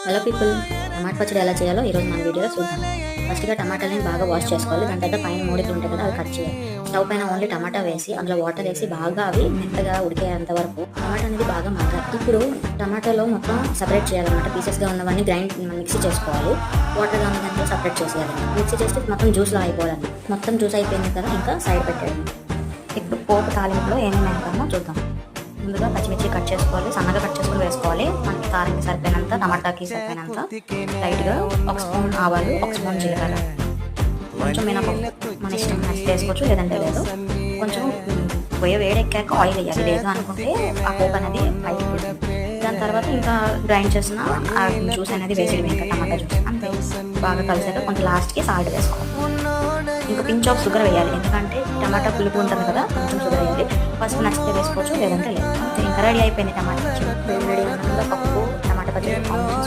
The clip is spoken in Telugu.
హలో పీపుల్, టమాటా పచ్చడి ఎలా చేయాలో ఈరోజు మన వీడియోలో చూద్దాం. ఫస్ట్గా టమాటాలని బాగా వాష్ చేసుకోవాలి. దాని తర్వాత పైన మూడికలు ఉంటాయి కదా, అవి కట్ చేయాలి. స్టవ్ పైన ఓన్లీ టమాటా వేసి అందులో వాటర్ వేసి బాగా అవి మెత్తగా ఉడికేంత వరకు టమాటా అనేది బాగా మగ్గాలి. ఇప్పుడు టమాటాలో మొత్తం సపరేట్ చేయాలన్నమాట. పీసెస్గా ఉన్నవన్నీ మిక్సీ చేసుకోవాలి. వాటర్గా ఉన్నదంతా సపరేట్ చేసేయాలి. మిక్సీ చేస్తే మొత్తం జ్యూస్లో అయిపోవాలి. మొత్తం జ్యూస్ అయిపోయింది కదా, ఇంకా సైడ్ పెట్టేయాలి. ఇప్పుడు పోపు తాలింపులో ఏమేమి వేస్తామో చూద్దాం. ముందుగా పచ్చిమిర్చి కట్ చేసుకోవాలి, సన్నగా కట్ చేసుకుని వేసుకోవాలి. మనకి కారంకి సరిపోయినంత, టమాటాకి సరిపోయినంత లైట్గా 1 స్పూన్ ఆవాలు, 1 స్పూన్ జీలకర్ర, కొంచెం మినపప్పు మన ఇష్టం నచ్చితే వేసుకోవచ్చు, లేదంటే లేదు. కొంచెం వేడెక్కాక ఆయిల్ వేయాలి. లేదు అనుకుంటే ఆ పోపు అనేది పైకి పోతుంది. దాని తర్వాత ఇంకా గ్రైండ్ చేసిన ఆ జ్యూస్ అనేది వేసేది, ఇంకా టమాటా జ్యూస్ అంతే. బాగా కలిసాక కొంచెం లాస్ట్కి సాల్ట్ వేసుకోవాలి. ఇంకా పించ్ ఆఫ్ షుగర్ వేయాలి, ఎందుకంటే టమాటా పులుపు ఉంటుంది కదా, కొంచెం షుగర్ వేయాలి. పసుపు నచ్చితే వేసుకోవచ్చు, లేదంటే లేదు. ఇంకా రెడీ అయిపోయింది టమాటా పచ్చడి. రెడీ అయిన పప్పు టమాటా పచ్చడి కాంబినేషన్